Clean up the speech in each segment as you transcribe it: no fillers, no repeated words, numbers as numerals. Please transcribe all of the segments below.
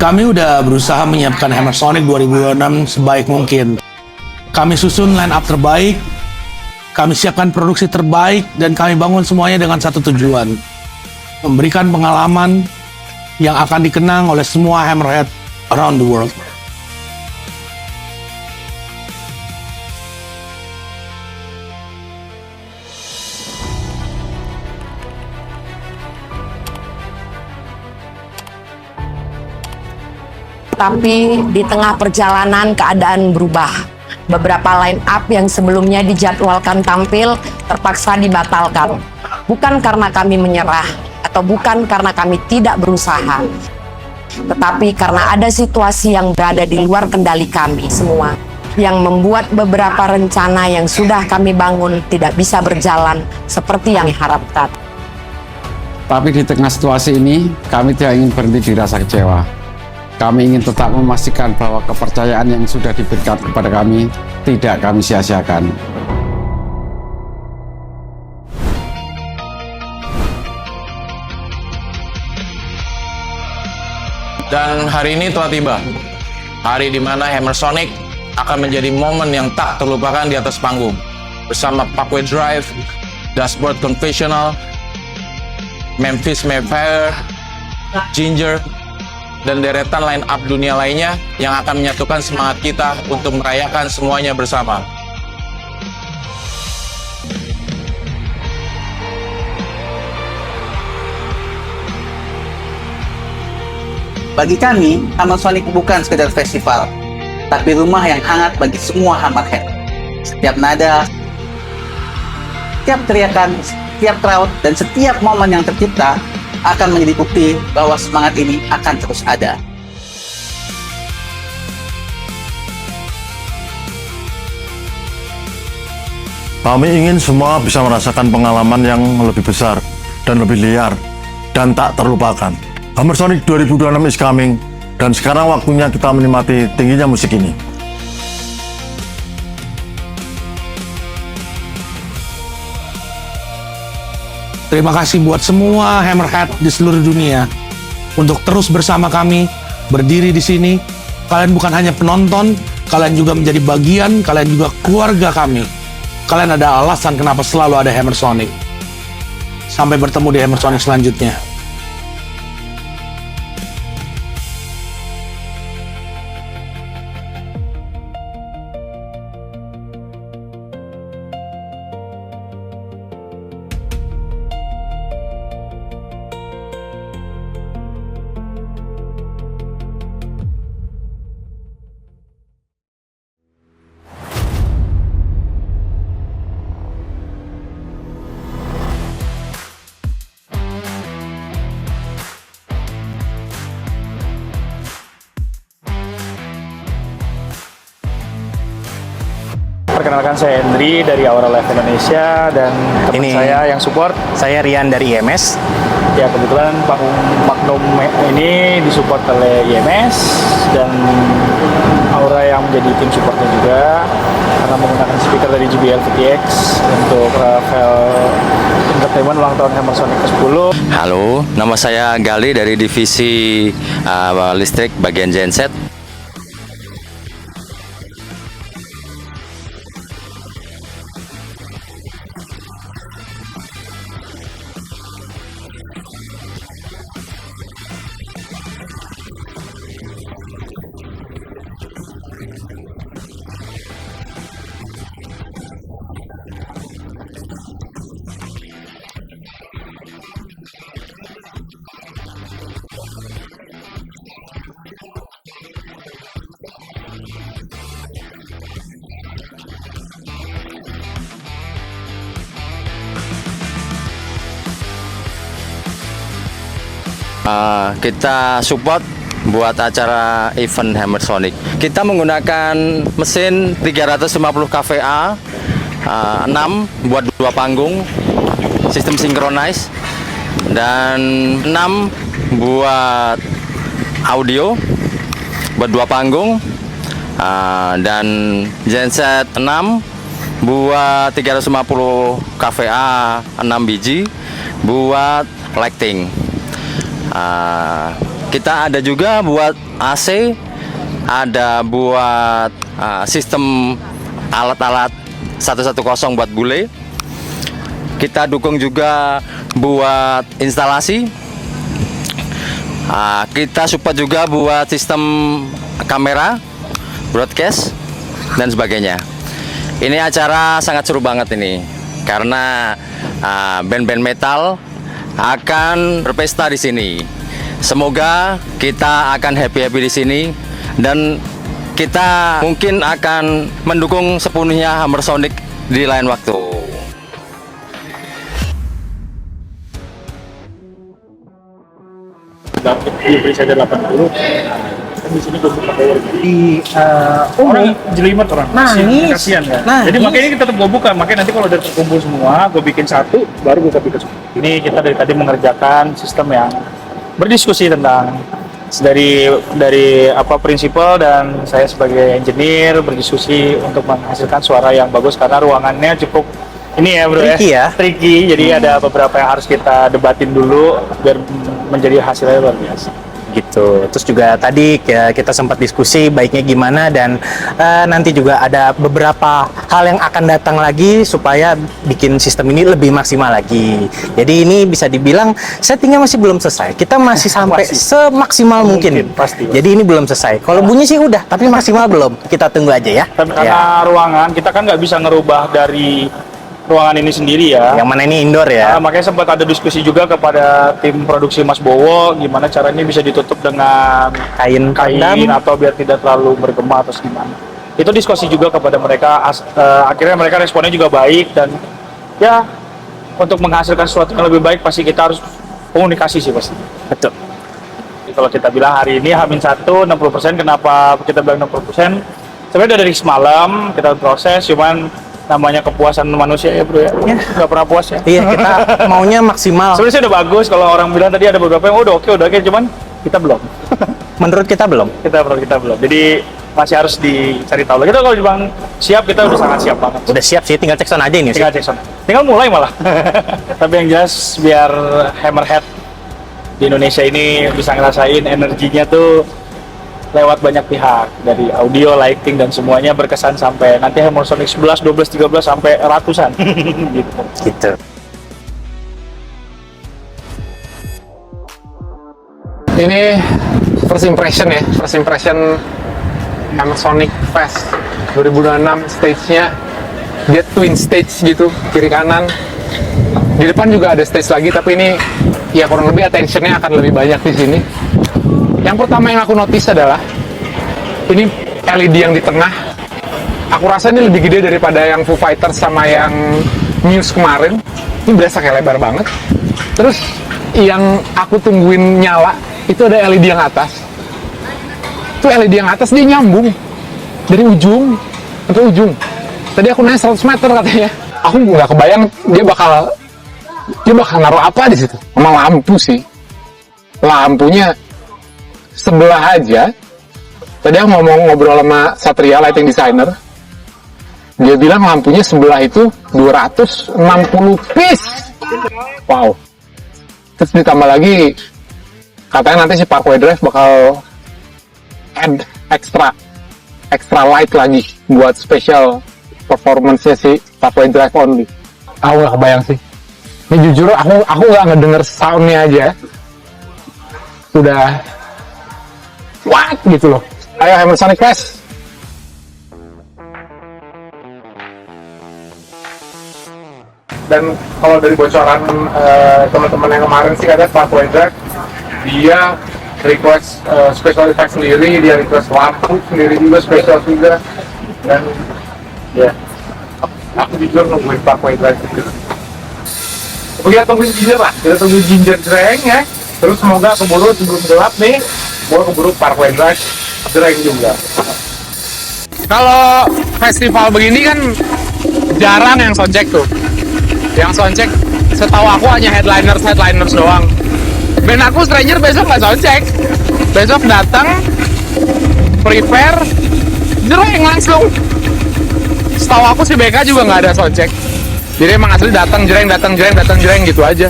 Kami udah berusaha menyiapkan Hammer Sonic 2026 sebaik mungkin. Kami susun line up terbaik, kami siapkan produksi terbaik, dan kami bangun semuanya dengan satu tujuan. Memberikan pengalaman yang akan dikenang oleh semua Hammerhead around the world. Tapi di tengah perjalanan keadaan berubah. Beberapa line up yang sebelumnya dijadwalkan tampil terpaksa dibatalkan. Bukan karena kami menyerah atau bukan karena kami tidak berusaha, tetapi karena ada situasi yang berada di luar kendali kami semua yang membuat beberapa rencana yang sudah kami bangun tidak bisa berjalan seperti yang diharapkan. Tapi di tengah situasi ini, kami tidak ingin berhenti di rasa kecewa. Kami ingin tetap memastikan bahwa kepercayaan yang sudah diberikan kepada kami tidak kami sia-siakan. Dan hari ini telah tiba, hari di mana Hammer Sonic akan menjadi momen yang tak terlupakan di atas panggung. Bersama Parkway Drive, Dashboard Confessional, Memphis Mayfire, Ginger, dan deretan line up dunia lainnya yang akan menyatukan semangat kita untuk merayakan semuanya bersama. Bagi kami, Hammer Sonic bukan sekedar festival, tapi rumah yang hangat bagi semua Hammerhead. Setiap nada, setiap teriakan, setiap crowd, dan setiap momen yang tercipta akan menjadi bukti bahwa semangat ini akan terus ada. Kami ingin semua bisa merasakan pengalaman yang lebih besar dan lebih liar dan tak terlupakan. Hammer Sonic 2026 is coming, dan sekarang waktunya kita menikmati tingginya musik ini. Terima kasih buat semua Hammerhead di seluruh dunia untuk terus bersama kami, berdiri di sini. Kalian bukan hanya penonton, kalian juga menjadi bagian, kalian juga keluarga kami. Kalian ada alasan kenapa selalu ada Hammer Sonic. Sampai bertemu di Hammer Sonic selanjutnya. Perkenalkan, saya Hendry dari Aura Live Indonesia, dan teman saya yang support. Saya Rian dari IMS. Ya, kebetulan panggung Magnum ini disupport oleh IMS dan Aura yang menjadi tim supportnya juga, karena menggunakan speaker dari JBL VTX untuk Rafael Entertainment ulang tahun Hammer Sonic ke-10. Halo, nama saya Gali dari divisi listrik bagian genset. Kita support buat acara event Hammer Sonic. Kita menggunakan mesin 350 kVA, 6 buat 2 panggung, sistem synchronize, dan 6 buat audio buat 2 panggung, dan genset 6 buat 350 kVA 6 biji buat lighting. Kita ada juga buat AC, ada buat sistem alat-alat 110 buat bule. Kita dukung juga buat instalasi. Kita support juga buat sistem kamera, broadcast, dan sebagainya. Ini acara sangat seru banget ini, karena band-band metal akan berpesta di sini. Semoga kita akan happy-happy di sini, dan kita mungkin akan mendukung sepenuhnya Hammer Sonic di lain waktu. Diberi saja 80. Di sini gue buka orang jelimet orang kasihan kan. Jadi makanya kita tetap gue buka, makanya nanti kalau udah terkumpul semua gue bikin satu baru gue bikin semua. Ini kita dari tadi mengerjakan sistem yang berdiskusi tentang dari apa prinsipal, dan saya sebagai engineer berdiskusi untuk menghasilkan suara yang bagus karena ruangannya cukup ini ya bro, tricky, jadi ada beberapa yang harus kita debatin dulu biar menjadi hasilnya luar biasa. Gitu. Terus juga tadi kita sempat diskusi baiknya gimana, dan nanti juga ada beberapa hal yang akan datang lagi supaya bikin sistem ini lebih maksimal lagi. Jadi ini bisa dibilang settingnya masih belum selesai. Kita masih sampai semaksimal mungkin. Pasti. Jadi ini belum selesai. Kalau bunyi sih udah, tapi maksimal belum. Kita tunggu aja ya. Karena ruangan kita kan nggak bisa ngerubah dari ruangan ini sendiri ya. Yang mana ini indoor ya. Makanya sempat ada diskusi juga kepada tim produksi Mas Bowo, gimana caranya bisa ditutup dengan kain atau biar tidak terlalu bergema atau gimana. Itu diskusi juga kepada mereka. Akhirnya mereka responnya juga baik, dan ya untuk menghasilkan sesuatu yang lebih baik pasti kita harus komunikasi sih pasti. Betul. Jadi kalau kita bilang hari ini H-1 60%, kenapa kita bilang 60%? Sebenarnya dari semalam kita proses, cuman namanya kepuasan manusia ya bro ya, nggak pernah puas ya. Iya, kita maunya maksimal. Sebenarnya udah bagus, kalau orang bilang tadi ada beberapa yang udah oke, cuman kita belum. Menurut kita belum. Kita belum. Jadi masih harus dicari tahu. Kita kalau dibilang siap, kita udah sangat siap banget. Udah siap sih, tinggal cek sound aja ini. Tinggal mulai malah. Tapi yang jelas biar Hammerhead di Indonesia ini bisa ngerasain energinya tuh lewat banyak pihak, dari audio, lighting, dan semuanya berkesan sampai nanti Hammer Sonic 11, 12, 13 sampai ratusan gitu. Ini first impression Hammer Sonic Fest 2026. Stage-nya dia twin stage gitu, kiri kanan. Di depan juga ada stage lagi, tapi ini ya kurang lebih attention-nya akan lebih banyak di sini. Yang pertama yang aku notice adalah ini LED yang di tengah. Aku rasa ini lebih gede daripada yang Foo Fighters sama yang Muse kemarin. Ini berasa kayak lebar banget. Terus yang aku tungguin nyala itu ada LED yang atas. Itu LED yang atas dia nyambung dari ujung sampai ujung. Tadi aku nanya 100 meter katanya. Aku nggak kebayang dia bakal naruh apa di situ. Sama lampu sih. Lampunya sebelah aja. Tadi aku ngobrol sama Satria lighting designer. Dia bilang lampunya sebelah itu 260 piece. Wow. Terus ditambah lagi katanya nanti si Parkway Drive bakal add extra light lagi buat special performance-nya si Parkway Drive only. Aku nggak kebayang sih. Ini jujur aku nggak ngedenger sound-nya aja. Udah what gitu loh. Ayo Hammer Sonic Fest. Dan kalau dari bocoran teman-teman yang kemarin sih katanya Parkway Drive dia request special effect sendiri, dia request lampu sendiri juga special juga, dan ya aku jujur nungguin Parkway Drive itu. Kita tungguin Ginger lah, kita tunggu Ginger Dreng ya. Terus semoga keburu sebelum gelap nih, mau keburu Parkway Drive Dreng juga. Kalau festival begini kan jarang yang soundcheck tuh. Yang soundcheck setahu aku hanya headliners doang. Band aku Stranger besok nggak soundcheck. Besok datang, prepare, Dreng langsung. Setahu aku si BK juga nggak ada soundcheck. Jadi emang asli datang jreng gitu aja.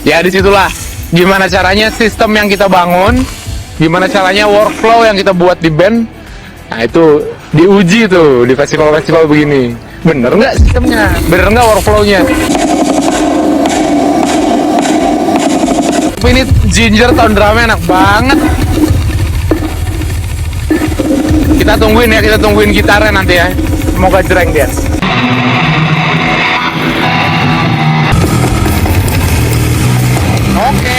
Ya disitulah gimana caranya sistem yang kita bangun gimana caranya workflow yang kita buat di band. Nah itu diuji tuh di festival-festival begini. Bener nggak sistemnya? Bener nggak workflow-nya? Tapi ini ginger tahun drama enak banget. Kita tungguin gitarnya nanti ya. Semoga jreng dia. Oke.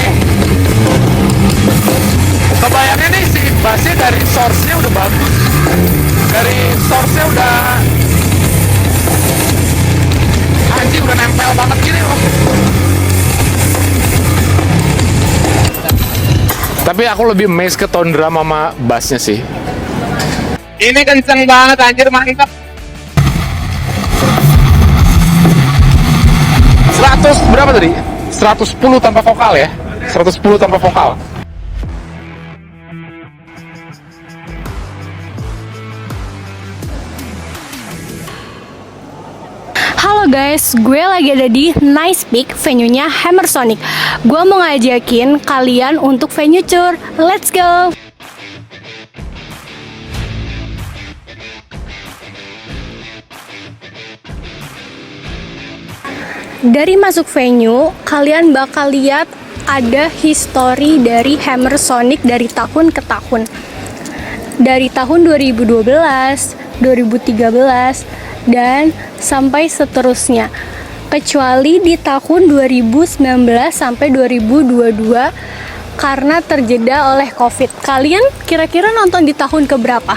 Kebayangnya nih si bassnya dari source-nya udah bagus. Dari source-nya udah anjing udah nempel banget gini loh. Tapi aku lebih amazed ke tone drum sama bassnya sih. Ini kenceng banget anjir, mantap. 100 berapa tadi? 110 tanpa vokal ya? 110 tanpa vokal. Halo guys, gue lagi ada di Nice Peak, venue-nya Hammer Sonic. Gue mau ngajakin kalian untuk venue tour. Let's go! Dari masuk venue, kalian bakal lihat ada history dari Hammer Sonic dari tahun ke tahun. Dari tahun 2012, 2013, dan sampai seterusnya. Kecuali di tahun 2019 sampai 2022 karena terjeda oleh COVID. Kalian kira-kira nonton di tahun keberapa?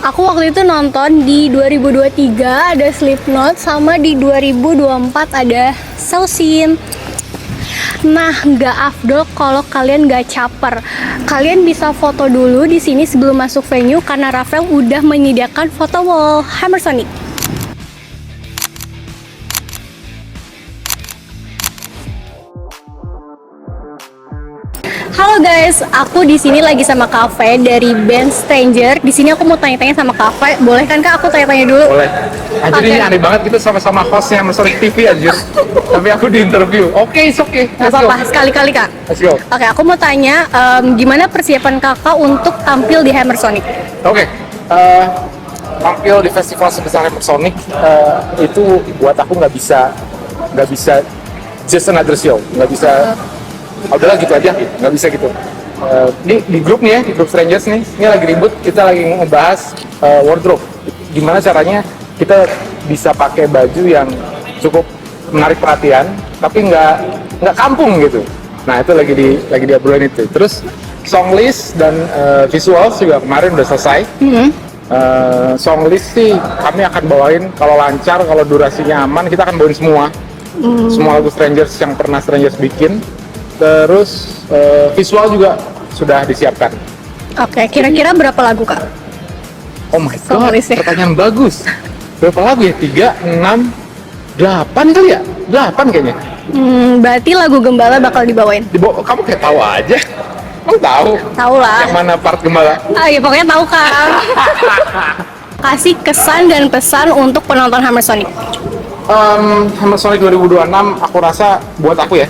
Aku waktu itu nonton di 2023 ada Slipknot, sama di 2024 ada Sausin. Nah, nggak afdol kalau kalian nggak caper. Kalian bisa foto dulu di sini sebelum masuk venue karena Rafael udah menyediakan foto wall Hammer Sonic. Halo guys, aku di sini lagi sama Cafe dari band Stranger. Di sini aku mau tanya-tanya sama Cafe. Boleh kan Kak aku tanya-tanya dulu? Boleh. Anjir ini aneh banget, kita sama-sama hostnya Hammer Sonic TV anjir. Tapi aku di interview. Oke, it's okay. Gak apa-apa, sekali-kali Kak. Let's go. Oke, aku mau tanya gimana persiapan Kakak untuk tampil di Hammer Sonic? Oke. Tampil di festival sebesar Hammer Sonic itu buat aku nggak bisa just another show, nggak bisa udahlah gitu aja, nggak bisa gitu. Di grup nih ya, di grup Strangers nih, ini lagi ribut, kita lagi ngebahas wardrobe. Gimana caranya kita bisa pakai baju yang cukup menarik perhatian, tapi nggak kampung gitu. Nah itu lagi diobrolin itu. Terus song list dan visuals juga kemarin udah selesai. Song list sih kami akan bawain kalau lancar, kalau durasinya aman, kita akan bawain semua lagu Strangers yang pernah Strangers bikin. Terus visual juga sudah disiapkan. Oke, kira-kira berapa lagu Kak? Oh my god, pertanyaan bagus. Berapa lagu ya? 3, 6, 8 kali ya? 8 kayaknya. Berarti lagu Gembala bakal dibawain? Kamu kayak tahu aja. Kamu tahu? Tahu lah. Yang mana part Gembala? Ah ya pokoknya tahu Kak. Kasih kesan dan pesan untuk penonton Hammer Sonic. Hammer Sonic 2026 aku rasa buat aku ya,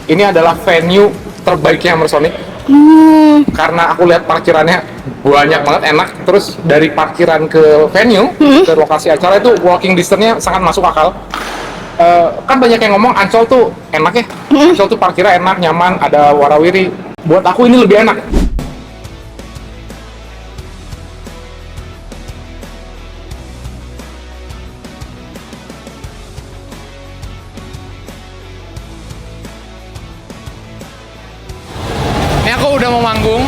ini adalah venue terbaiknya Hammer Sonic. Karena aku lihat parkirannya banyak banget, enak. Terus dari parkiran ke venue, ke lokasi acara itu walking distance-nya sangat masuk akal. Kan banyak yang ngomong Ancol tuh enak ya, Ancol tuh parkirnya enak, nyaman, ada warawiri. Buat aku ini lebih enak. Ini aku udah mau manggung.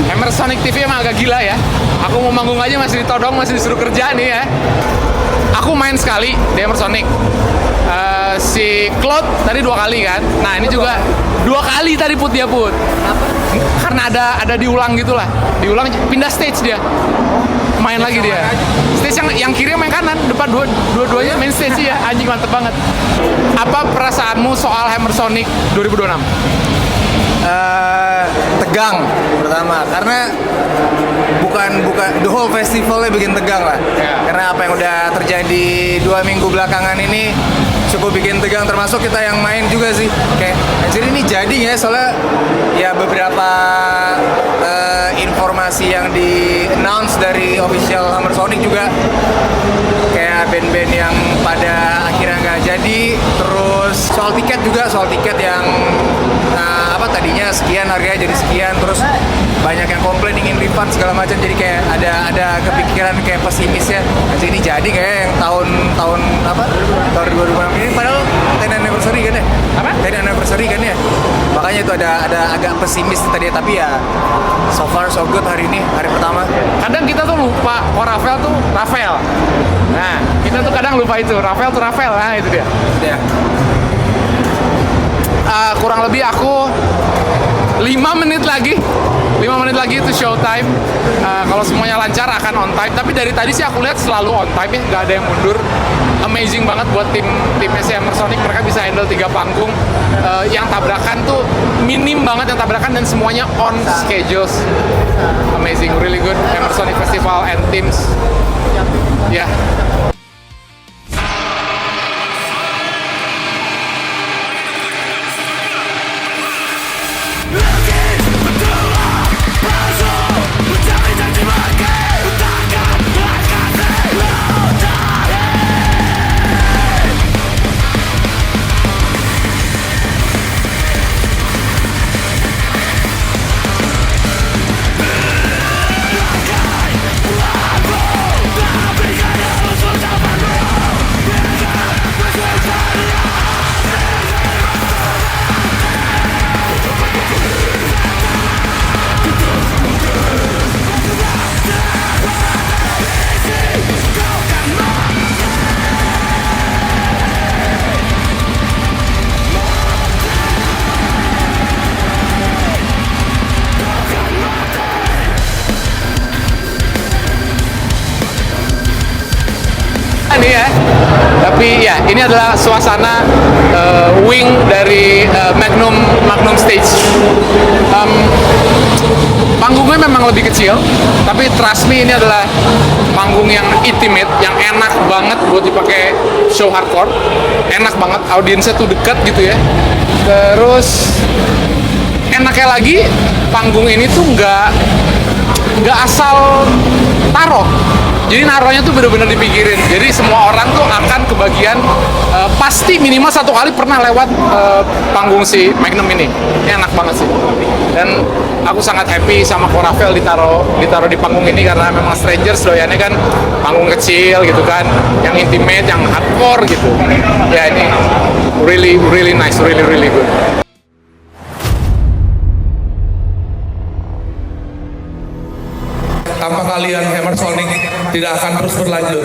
Hammer Sonic TV emang agak gila ya. Aku mau manggung aja masih ditodong, masih disuruh kerja nih ya. Aku main sekali di Hammer Sonic. Si Cloud tadi 2 kali kan. Nah ini juga 2 kali tadi Put. Karena ada diulang gitulah. Diulang pindah stage dia. Main lagi dia. Stage yang kiri main kanan, depan dua-duanya main stage ya. Anjing mantep banget. Apa perasaanmu soal Hammer Sonic 2026? Tegang pertama karena bukan the whole festivalnya bikin tegang lah. Karena apa yang udah terjadi 2 minggu belakangan ini cukup bikin tegang, termasuk kita yang main juga sih. Kayak anjir ini jadi nggak ya, soalnya ya beberapa informasi yang di announce dari official Hammer Sonic juga kayak band-band yang pada akhirnya nggak jadi. Terus soal tiket yang tadinya sekian harganya jadi sekian, terus banyak yang komplain ingin refund segala macam, jadi kayak ada kepikiran kayak pesimis ya, nanti ini jadi kayak yang tahun 2006 ini padahal 10th anniversary kan ya, 10th anniversary kan ya, makanya itu ada agak pesimis tadi, tapi ya so far so good hari ini, hari pertama. Kadang kita tuh lupa, Rafael tuh Rafael. Nah, kita tuh kadang lupa itu, Rafael tuh Rafael, nah itu dia. Kurang lebih aku 5 menit lagi itu showtime. Kalau semuanya lancar akan on time, tapi dari tadi sih aku lihat selalu on time ya, nggak ada yang mundur. Amazing banget buat tim Hammer Sonic, mereka bisa handle 3 panggung. Yang tabrakan tuh minim banget yang tabrakan, dan semuanya on schedule. Amazing, really good Hammer Sonic Festival and teams. Ya. Nih ya, tapi ya ini adalah suasana wing dari Magnum Stage. Panggungnya memang lebih kecil, tapi trust me ini adalah panggung yang intimate, yang enak banget buat dipakai show hardcore. Enak banget, audiensnya tuh dekat gitu ya. Terus enaknya lagi, panggung ini tuh nggak asal taruh. Jadi naruhnya tuh bener-bener dipikirin. Jadi semua orang tuh akan kebagian, pasti minimal 1 kali pernah lewat panggung si Magnum ini. Enak banget sih. Dan aku sangat happy sama Rafael ditaruh di panggung ini, karena memang Strangers doyannya kan panggung kecil gitu kan, yang intimate, yang hardcore gitu. Ya ini really nice, really good. Tanpa kalian Hammer Sonic tidak akan terus berlanjut.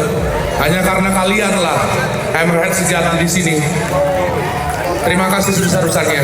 Hanya karena kalianlah Hammerhead sejati di sini. Terima kasih sebesar-besarnya.